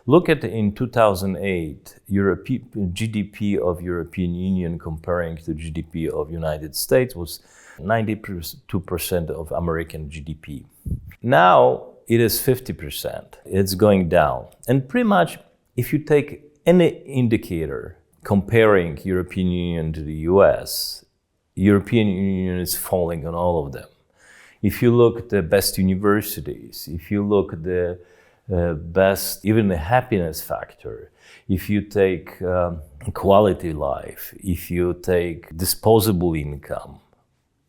Look at in 2008, GDP of European Union comparing to GDP of United States was 92% of American GDP. Now it is 50%. It's going down. And pretty much if you take any indicator comparing European Union to the US, European Union is falling on all of them. If you look at the best universities, if you look at the best, even the happiness factor, if you take quality life, if you take disposable income,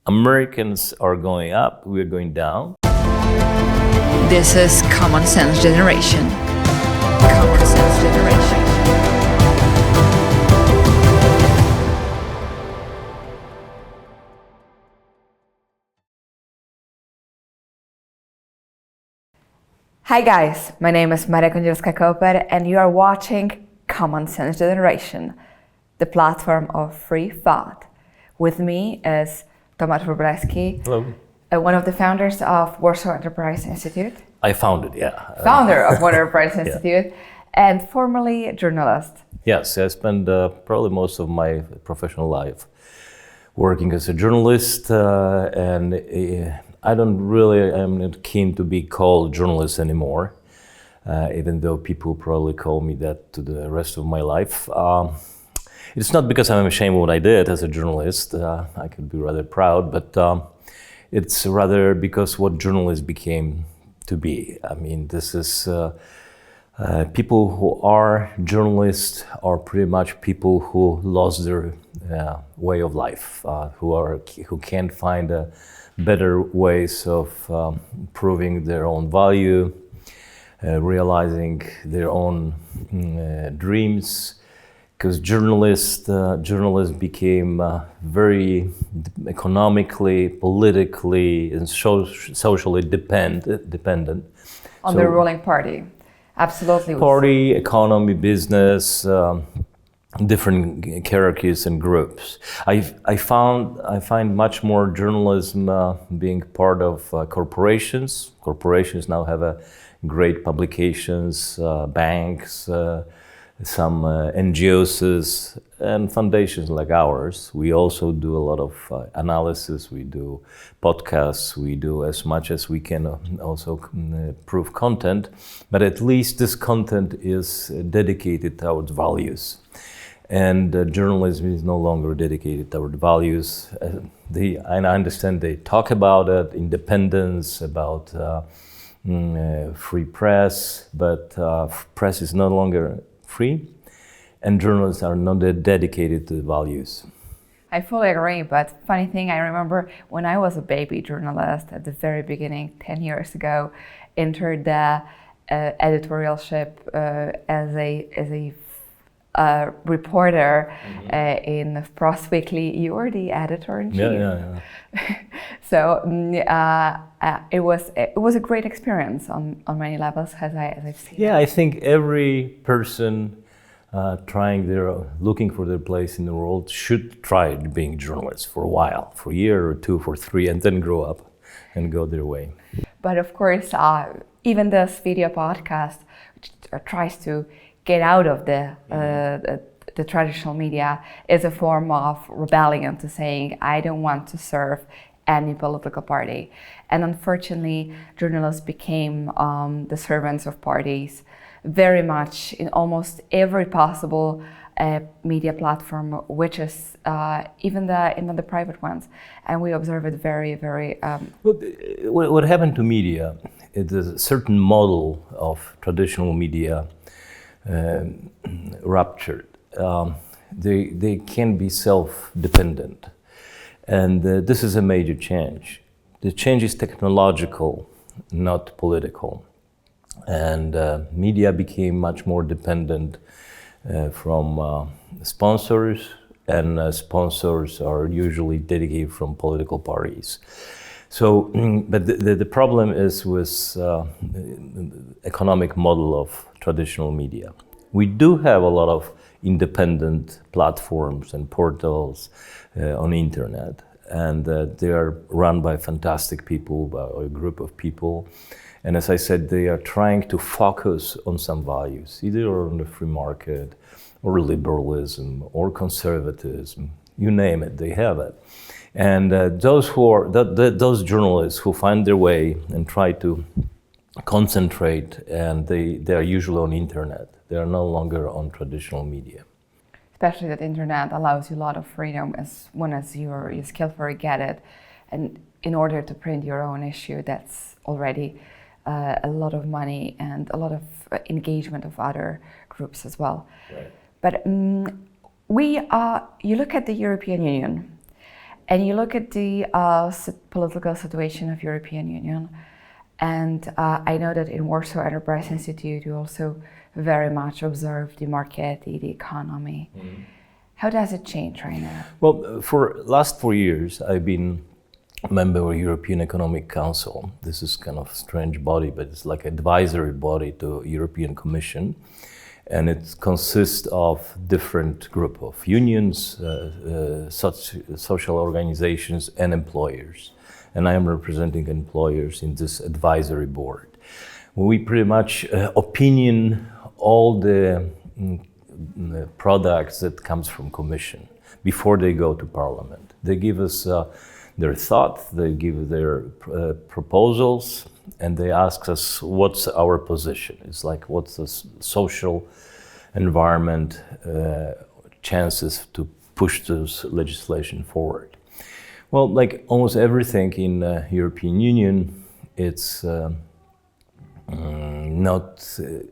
Americans are going up, we're going down. This is Common Sense Generation. Common Sense Generation. Hi guys, my name is Kądzielska-Koper and you are watching Common Sense Generation, the platform of free thought. With me is Tomasz Wróblewski. Hello. One of the founders of Warsaw Enterprise Institute. I founded, yeah. Founder of Warsaw Enterprise Institute, yeah. And formerly a journalist. Yes, I spent probably most of my professional life working as a journalist, and I'm not keen to be called journalist anymore, even though people probably call me that to the rest of my life. It's not because I'm ashamed of what I did as a journalist. I could be rather proud, but it's rather because what journalists became to be. I mean, this is people who are journalists are pretty much people who lost their way of life, who can't find better ways of proving their own value, realizing their own dreams. Because journalists became very economically, politically, and socially dependent on the ruling party. Absolutely. Party, economy, business, different hierarchies and groups. I find much more journalism being part of corporations. Corporations now have great publications, banks, some NGOs and foundations like ours. We also do a lot of analysis, we do podcasts, we do as much as we can also prove content, but at least this content is dedicated towards values. And journalism is no longer dedicated toward values. I understand they talk about it, independence, about free press, but press is no longer free, and journalists are not dedicated to the values. I fully agree, but funny thing, I remember when I was a baby journalist at the very beginning, 10 years ago, entered the editorialship as a reporter in Frost Weekly. You were the editor-in-chief. Yeah. So it was a great experience on many levels, as I've seen. Yeah, I think every person looking for their place in the world should try being a journalist for a while, for a year or two, for three, and then grow up and go their way. But of course, even this video podcast tries to get out of the traditional media is a form of rebellion to saying, I don't want to serve any political party. And unfortunately, journalists became the servants of parties very much in almost every possible media platform, which is even the private ones. And we observe it very, very... What happened to media is a certain model of traditional media ruptured. They can be self-dependent, and this is a major change. The change is technological, not political, and media became much more dependent from sponsors, and sponsors are usually dedicated from political parties. So, but the problem is with economic model of traditional media. We do have a lot of independent platforms and portals on the internet, and they are run by fantastic people, by a group of people, And as I said, they are trying to focus on some values, either on the free market or liberalism or conservatism, you name it, they have it. And those journalists who find their way and try to concentrate, and they are usually on internet. They are no longer on traditional media. Especially that internet allows you a lot of freedom as long as you're skillfully get it. And in order to print your own issue, that's already a lot of money and a lot of engagement of other groups as well. Right. But you look at the European Union, and you look at the political situation of European Union, and I know that in Warsaw Enterprise Institute you also very much observe the market, the economy. Mm-hmm. How does it change right now? Well, for last 4 years I've been a member of European Economic Council. This is kind of a strange body, but it's like an advisory body to European Commission. And it consists of different group of unions, social organizations, and employers. And I am representing employers in this advisory board. We pretty much opinion all the products that comes from Commission before they go to Parliament. They give us their thought, they give their proposals, and they ask us what's our position. It's like what's the social environment chances to push this legislation forward. Well, like almost everything in European Union, it's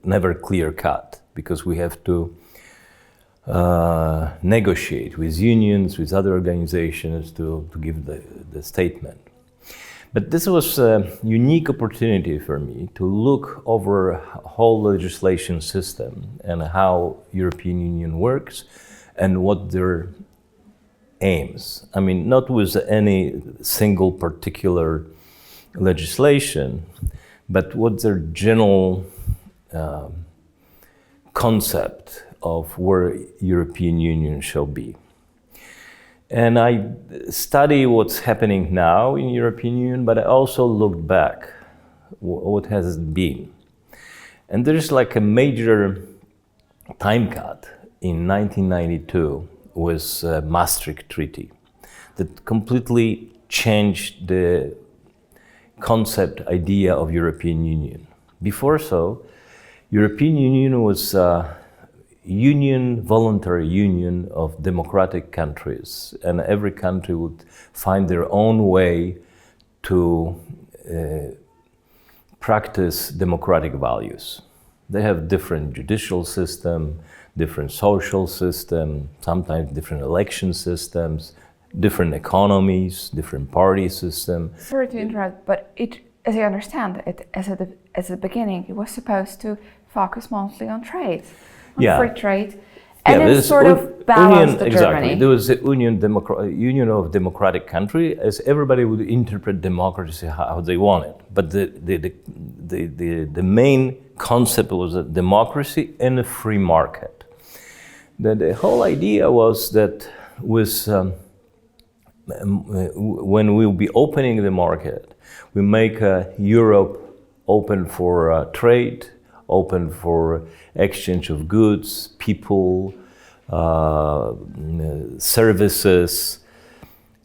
never clear cut, because we have to negotiate with unions, with other organizations to give the statement. But this was a unique opportunity for me to look over a whole legislation system and how European Union works and what their aims. I mean, not with any single particular legislation, but what their general concept of where European Union shall be. And I study what's happening now in European Union, but I also look back, what has it been. And there's like a major time cut in 1992 with Maastricht Treaty that completely changed the concept, idea of European Union. Before so, European Union was voluntary union of democratic countries, and every country would find their own way to practice democratic values. They have different judicial system, different social system, sometimes different election systems, different economies, different party system. Sorry to interrupt, but as I understand it, as the beginning, it was supposed to focus mostly on trade. Free trade, and it sort of balanced the Germany. Exactly. There was a union of democratic country, as everybody would interpret democracy how they want it. But the main concept was a democracy and a free market. The whole idea was that when we'll be opening the market, we make Europe open for trade, open for exchange of goods, people, services.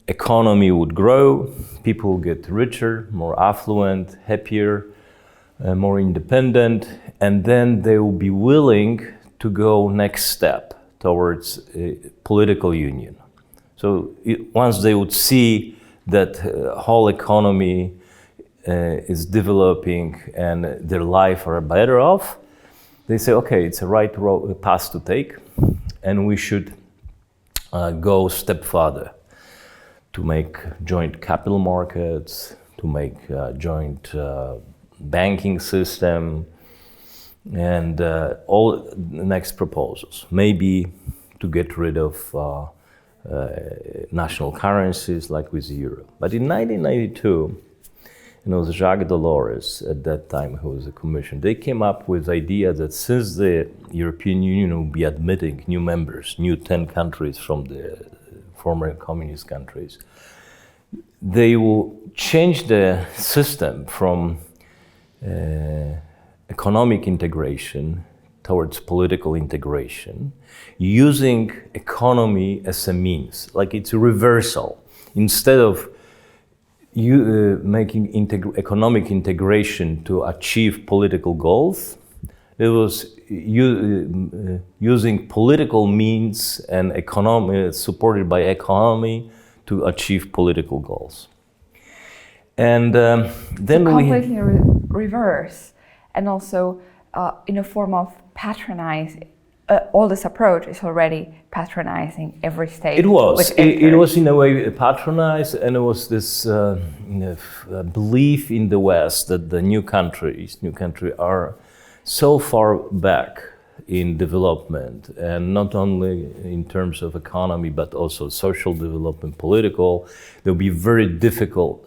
Economy would grow, people would get richer, more affluent, happier, more independent, and then they will be willing to go next step towards a political union. So once they would see that whole economy is developing and their life are better off, they say, okay, it's a right path to take, and we should go a step further to make joint capital markets, to make joint banking system, and all the next proposals. Maybe to get rid of national currencies like with the euro. But in 1992, it was Jacques Delors at that time who was the commission. They came up with the idea that since the European Union will be admitting new members, new 10 countries from the former communist countries, they will change the system from economic integration towards political integration, using economy as a means, like it's a reversal. Instead of making economic integration to achieve political goals, it was using political means and economy supported by economy to achieve political goals. And then so we completely reverse, and also in a form of patronizing. All this approach is already patronizing every state. It was. It was in a way patronized, and it was this belief in the West that the new country are so far back in development, and not only in terms of economy, but also social development, political. They'll be very difficult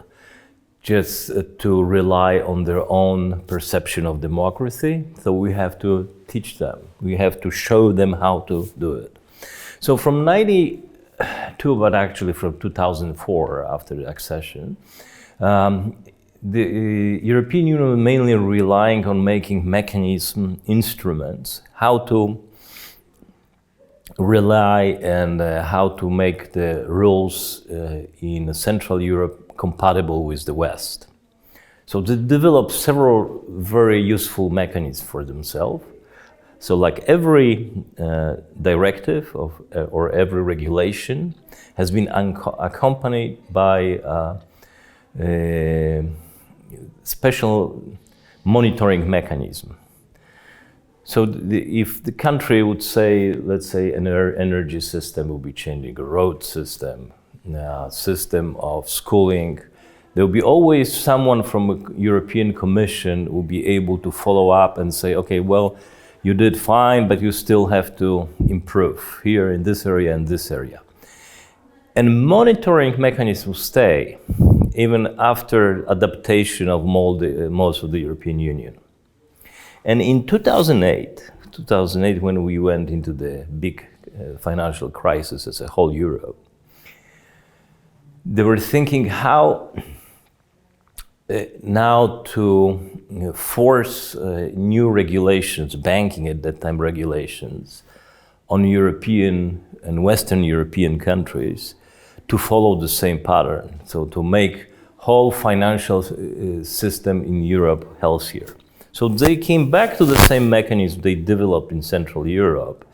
just to rely on their own perception of democracy. So we have to teach them. We have to show them how to do it. So from 92, but actually from 2004, after the accession, the European Union was mainly relying on making mechanism instruments, how to rely and how to make the rules in Central Europe compatible with the West. So they developed several very useful mechanisms for themselves. So like every directive or every regulation has been accompanied by a special monitoring mechanism. So if the country would say, let's say an energy system will be changing, a road system, system of schooling, there will be always someone from a European Commission who will be able to follow up and say, okay, well, you did fine, but you still have to improve here in this area and this area. And monitoring mechanisms stay even after adaptation of most of the European Union. And in 2008, when we went into the big financial crisis as a whole Europe, they were thinking how now to force new regulations, banking at that time regulations, on European and Western European countries to follow the same pattern. So to make whole financial system in Europe healthier. So they came back to the same mechanism they developed in Central Europe.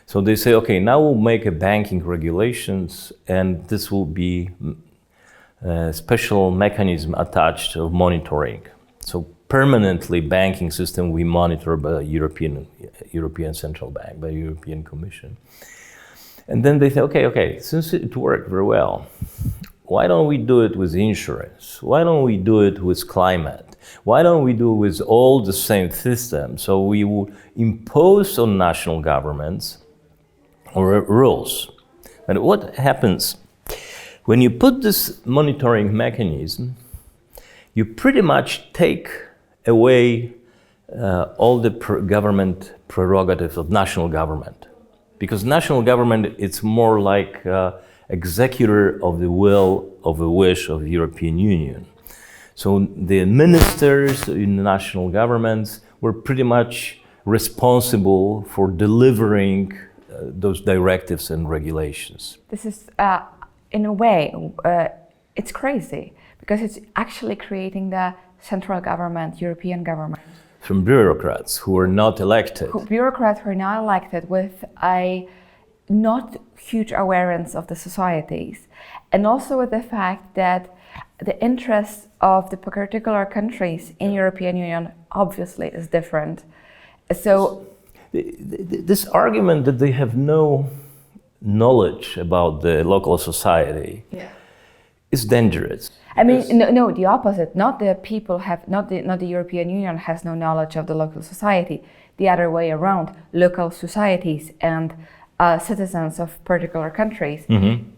So they say, okay, now we'll make a banking regulations, and this will be a special mechanism attached of monitoring. So permanently banking system we monitor by European Central Bank, by European Commission. And then they say, okay, since it worked very well, why don't we do it with insurance? Why don't we do it with climate? Why don't we do it with all the same systems? So we will impose on national governments or rules. And what happens when you put this monitoring mechanism, you pretty much take away all the government prerogatives of national government. Because national government, it's more like executor of the will, of the wish of the European Union. So the ministers in the national governments were pretty much responsible for delivering those directives and regulations. This is, in a way, it's crazy, because it's actually creating the central government, European government. From bureaucrats who are not elected. Bureaucrats who are not elected, with a not huge awareness of the societies, and also with the fact that the interests of the particular countries in European Union obviously is different. So this argument that they have no knowledge about the local society is dangerous. I mean, no, the opposite. Not the people have, not the European Union has no knowledge of the local society. The other way around. Local societies and citizens of particular countries,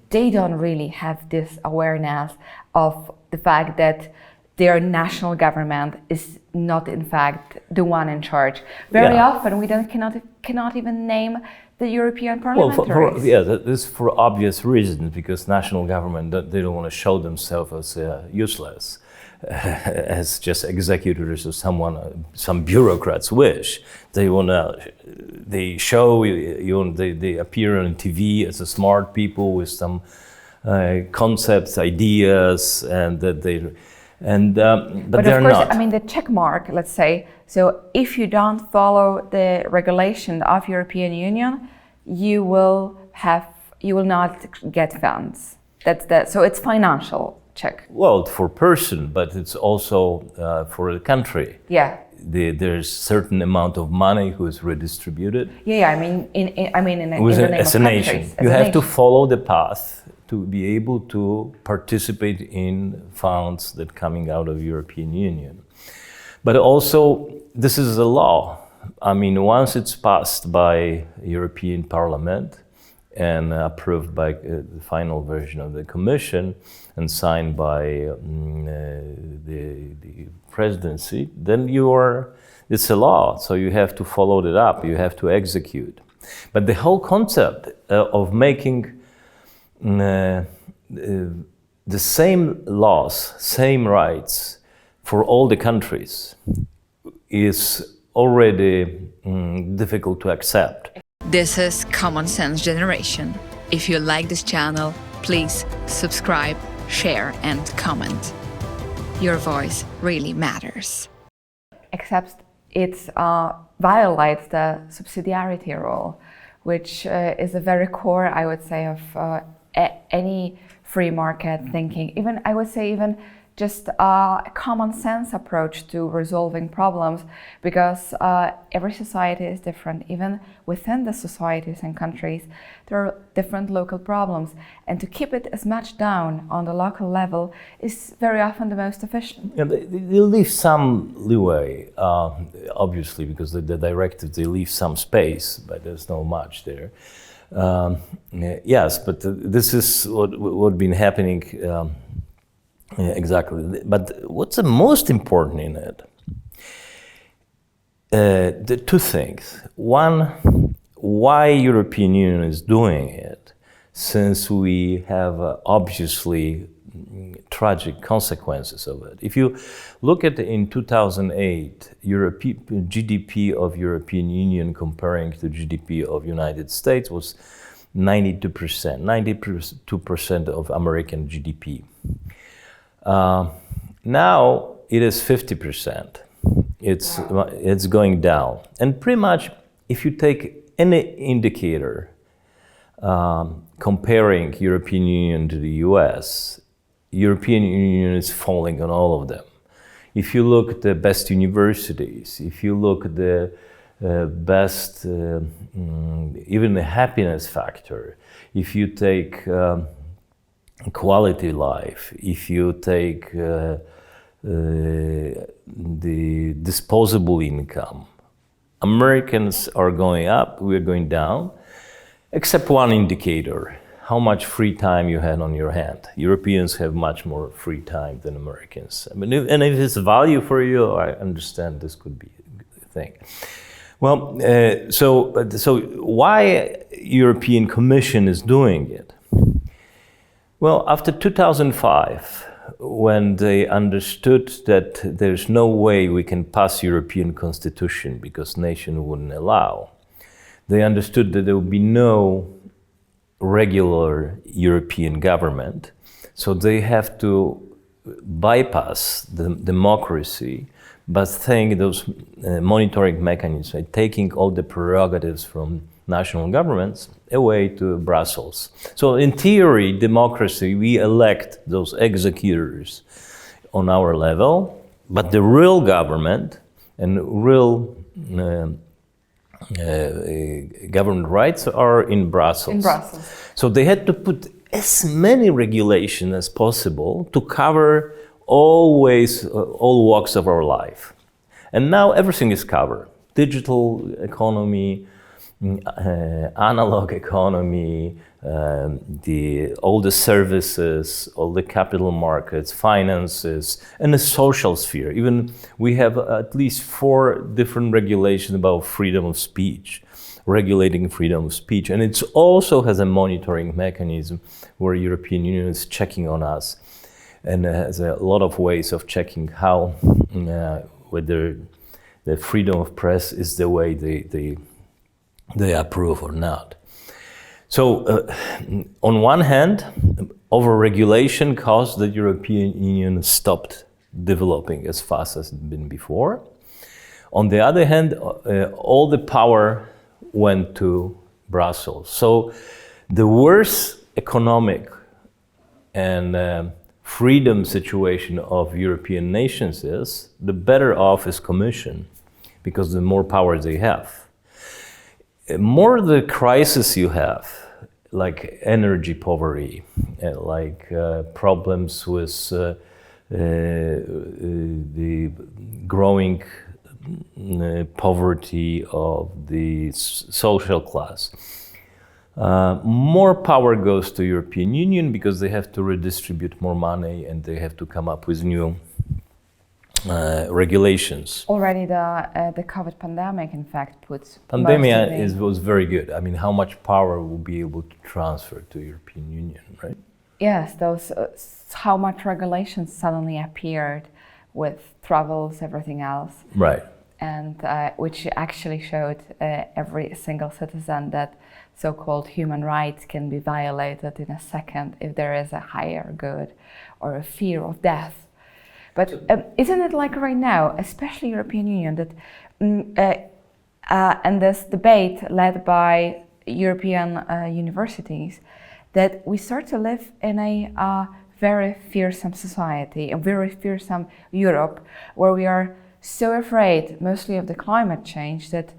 they don't really have this awareness of the fact that their national government is not, in fact, the one in charge. Very often, we cannot even name the European parliamentaries. Well, that is for obvious reasons, because national government, they don't want to show themselves as useless. as just executors or some bureaucrats wish. They show you, they appear on TV as a smart people with some concepts, ideas, and that they, but they're of course, not. I mean, the check mark, let's say, so if you don't follow the regulation of European Union, you will not get funds. So it's financial check. Well, for person, but it's also for the country. Yeah. There's certain amount of money who is redistributed. Yeah. I mean, in the name of as a nation, countries, you have to follow the path to be able to participate in funds that coming out of European Union. But also, this is a law. I mean, once it's passed by European Parliament and approved by the final version of the Commission and signed by the presidency, then it's a law. So you have to follow it up. You have to execute. But the whole concept of making the same laws, same rights for all the countries is already difficult to accept. This is Common Sense Generation. If you like this channel, please subscribe, share, and comment. Your voice really matters. Except it violates the subsidiarity rule, which is a very core, I would say, of any free market thinking. Even, I would say, even just a common sense approach to resolving problems, because every society is different. Even within the societies and countries, there are different local problems, and to keep it as much down on the local level is very often the most efficient. Yeah, they leave some leeway, obviously, because the directive, they leave some space, but there's not much there. Yes, but this is what been happening. Exactly. But what's the most important in it? The two things. One, why European Union is doing it, since we have obviously tragic consequences of it. If you look at in 2008, GDP of European Union comparing to GDP of United States was 92% of American GDP. Now it is 50%. It's going down. And pretty much, if you take any indicator comparing European Union to the US, European Union is falling on all of them. If you look at the best universities, if you look at the best, even the happiness factor, if you take quality life, if you take the disposable income, Americans are going up, we're going down, except one indicator, how much free time you had on your hand. Europeans have much more free time than Americans. I mean, and if it's value for you, I understand this could be a thing. Well, so why European Commission is doing it? Well, after 2005, when they understood that there's no way we can pass European Constitution because nation wouldn't allow, they understood that there would be no regular European government, so they have to bypass the democracy, but thank those monitoring mechanisms, taking all the prerogatives from national governments away to Brussels. So in theory, democracy, we elect those executors on our level, but the real government and real government rights are in Brussels. In Brussels. So they had to put as many regulations as possible to cover all walks of our life. And now everything is covered. Digital economy, analog economy, all the services, all the capital markets, finances, and the social sphere. Even we have at least 4 different regulations about freedom of speech, regulating freedom of speech. And it also has a monitoring mechanism where European Union is checking on us. and has a lot of ways of checking how whether the freedom of press is the way they approve or not. So, on one hand, over-regulation caused the European Union stopped developing as fast as it had been before. On the other hand, all the power went to Brussels. So, the worse economic and freedom situation of European nations is, the better off is Commission, because the more power they have. More the crisis you have, like energy poverty, like problems with the growing poverty of the social class. More power goes to European Union because they have to redistribute more money and they have to come up with new regulations. Already the COVID pandemic, in fact, puts Pandemic was very good. I mean, how much power will be able to transfer to European Union, right? Yes, those how much regulations suddenly appeared with travels, everything else. Right. And which actually showed every single citizen that so-called human rights can be violated in a second if there is a higher good or a fear of death. But isn't it like right now, especially European Union, that and this debate led by European universities, that we start to live in a very fearsome society, a very fearsome Europe, where we are so afraid, mostly of the climate change, that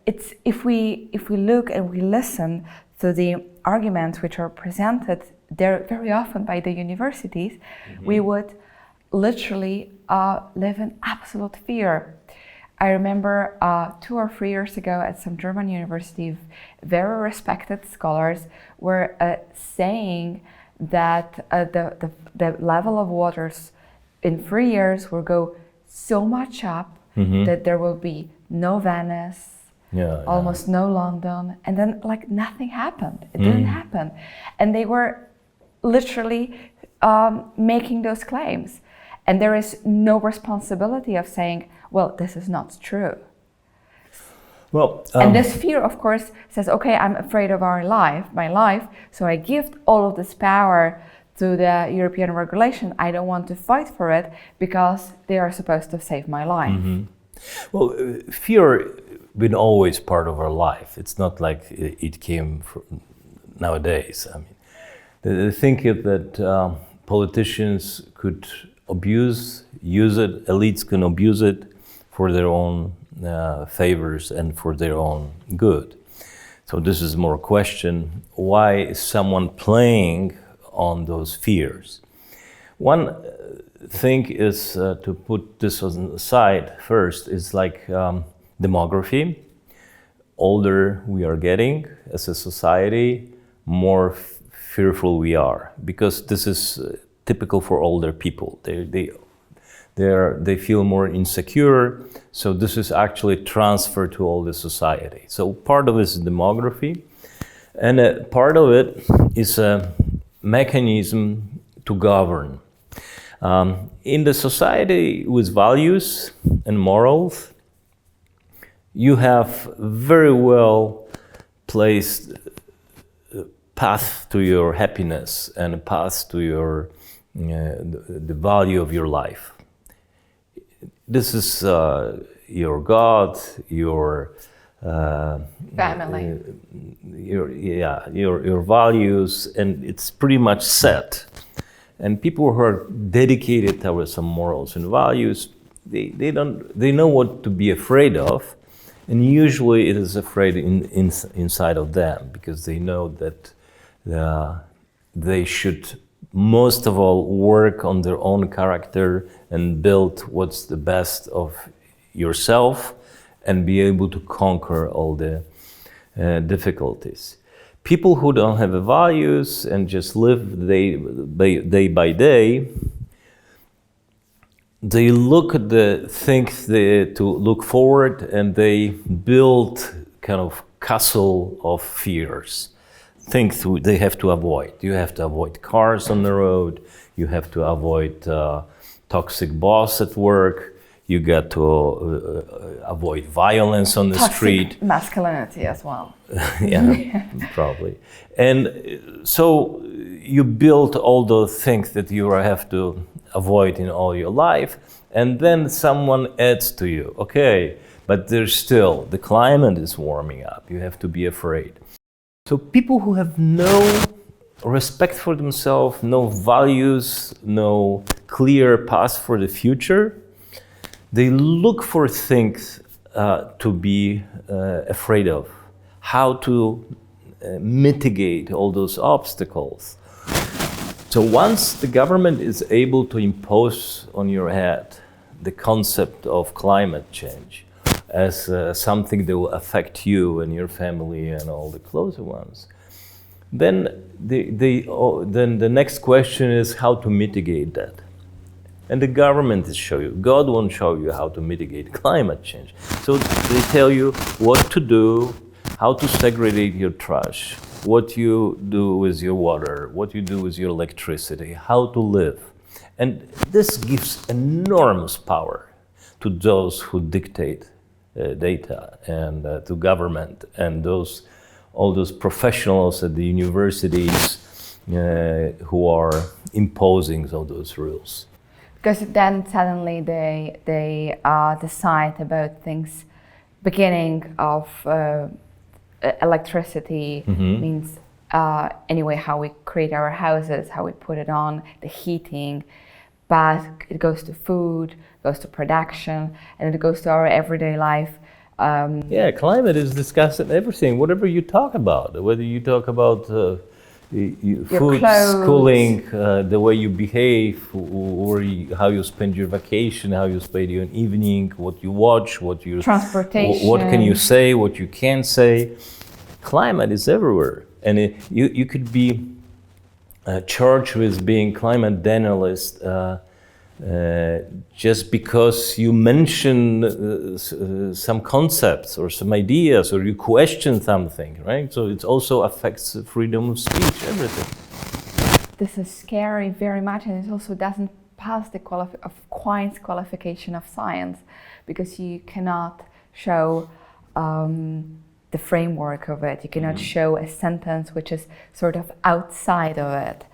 it's if we look and we listen to the arguments which are presented there very often by the universities, we would literally live in absolute fear. I remember 2 or 3 years ago at some German university, very respected scholars were saying that the level of waters in 3 years will go so much up that there will be no Venice, almost no London, and then like nothing happened. It didn't happen. And they were literally making those claims. And there is no responsibility of saying, well, this is not true. Well, and this fear, of course, says, okay, I'm afraid of my life, so I give all of this power to the European regulation. I don't want to fight for it because they are supposed to save my life. Well, fear been always part of our life. It's not like it came from nowadays. I mean, the thing is that politicians could use it, elites can abuse it for their own favors and for their own good. So this is more a question, why is someone playing on those fears? One thing is to put this on the side first, is like demography. Older we are getting as a society, more fearful we are, because this is typical for older people. They feel more insecure, so this is actually transferred to all the society. So part of it is demography, and part of it is a mechanism to govern. In the society with values and morals, you have very well placed path to your happiness and a path to your the value of your life. This is your God, your family, your values, and it's pretty much set. And people who are dedicated towards some morals and values, they know what to be afraid of, and usually it is afraid inside of them, because they know that they should most of all work on their own character and build what's the best of yourself and be able to conquer all the difficulties. People who don't have values and just live day by day, they look at the things to look forward, and they build kind of castle of fears. things they have to avoid. You have to avoid cars on the road. You have to avoid toxic boss at work. You got to avoid violence on the street. Masculinity as well. Yeah, probably. And so you build all those things that you have to avoid in all your life, and then someone adds to you, okay, but there's still, the climate is warming up, you have to be afraid. So people who have no respect for themselves, no values, no clear path for the future, they look for things to be afraid of, how to mitigate all those obstacles. So once the government is able to impose on your head the concept of climate change as something that will affect you and your family and all the closer ones, then then the next question is how to mitigate that. And the government is show you. God won't show you how to mitigate climate change. So they tell you what to do, how to segregate your trash, what you do with your water, what you do with your electricity, how to live. And this gives enormous power to those who dictate data and to government and all those professionals at the universities who are imposing all those rules. Because then suddenly they decide about things. Beginning of electricity means anyway how we create our houses, how we put it on, the heating, but it goes to food, goes to production, and it goes to our everyday life. Yeah, climate is discussed in everything, whatever you talk about, whether you talk about food, clothes, schooling, the way you behave, or how you spend your vacation, how you spend your evening, what you watch, transportation, what can you say, what you can't say. Climate is everywhere, and you could be charged with being climate denialist just because you mention some concepts or some ideas, or you question something, right? So it also affects freedom of speech, everything. This is scary very much, and it also doesn't pass the Quine's qualification of science, because you cannot show the framework of it. You cannot show a sentence which is sort of outside of it.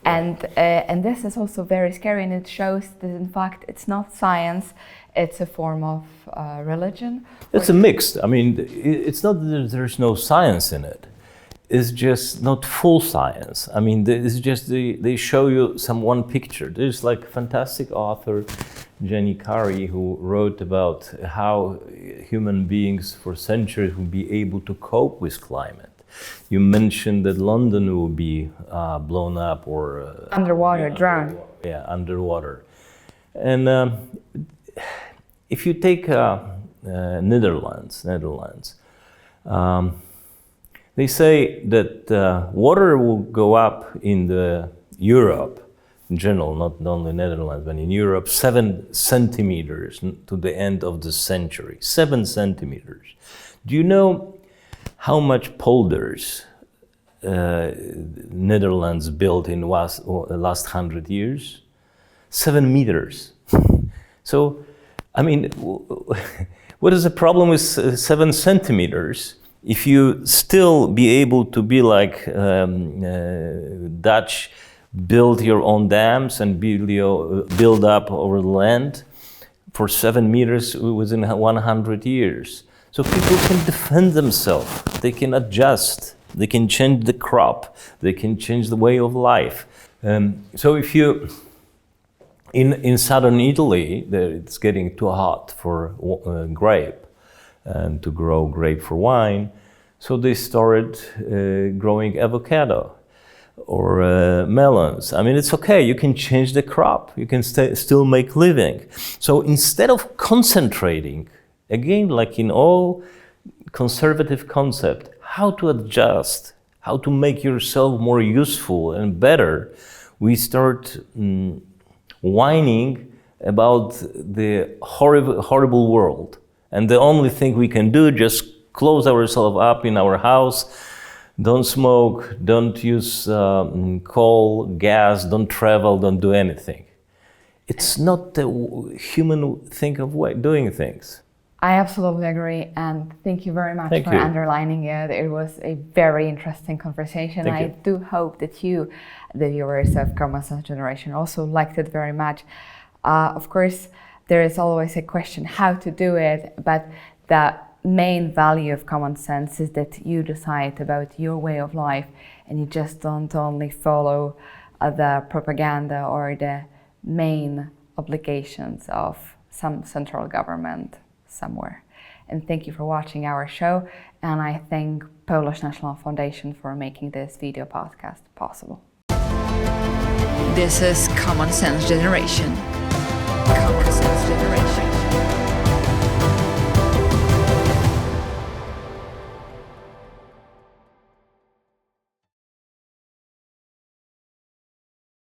And this is also very scary, and it shows that in fact it's not science, it's a form of religion. It's a mix. I mean, it's not that there's no science in it. It's just not full science. I mean, it's just they show you one picture. There's like a fantastic author, Jenny Carey, who wrote about how human beings for centuries will be able to cope with climate. You mentioned that London will be blown up or underwater, drowned. Yeah, underwater. And if you take Netherlands, they say that water will go up in Europe in general, not only Netherlands, but in Europe, 7 centimeters to the end of the century. 7 centimeters. Do you know how much polders Netherlands built in the last 100 years? 7 meters. So, I mean, what is the problem with 7 centimeters? If you still be able to be like Dutch, build your own dams and build up our land for 7 meters within 100 years. So people can defend themselves, they can adjust, they can change the crop, they can change the way of life. So if you, in southern Italy, it's getting too hot for grape and to grow grape for wine, so they started growing avocado or melons. I mean, it's okay, you can change the crop, you can still make living. So instead of concentrating, again, like in all conservative concept, how to adjust, how to make yourself more useful and better, we start whining about the horrible world. And the only thing we can do, just close ourselves up in our house, don't smoke, don't use coal, gas, don't travel, don't do anything. It's not the human thing of doing things. I absolutely agree, and thank you very much for underlining it. It was a very interesting conversation. I do hope that you, the viewers of Common Sense Generation, also liked it very much. Of course, there is always a question how to do it, but the main value of common sense is that you decide about your way of life, and you just don't only follow the propaganda or the main obligations of some central government somewhere. And thank you for watching our show, and I thank Polish National Foundation for making this video podcast possible. This is Common Sense Generation. Common Sense Generation.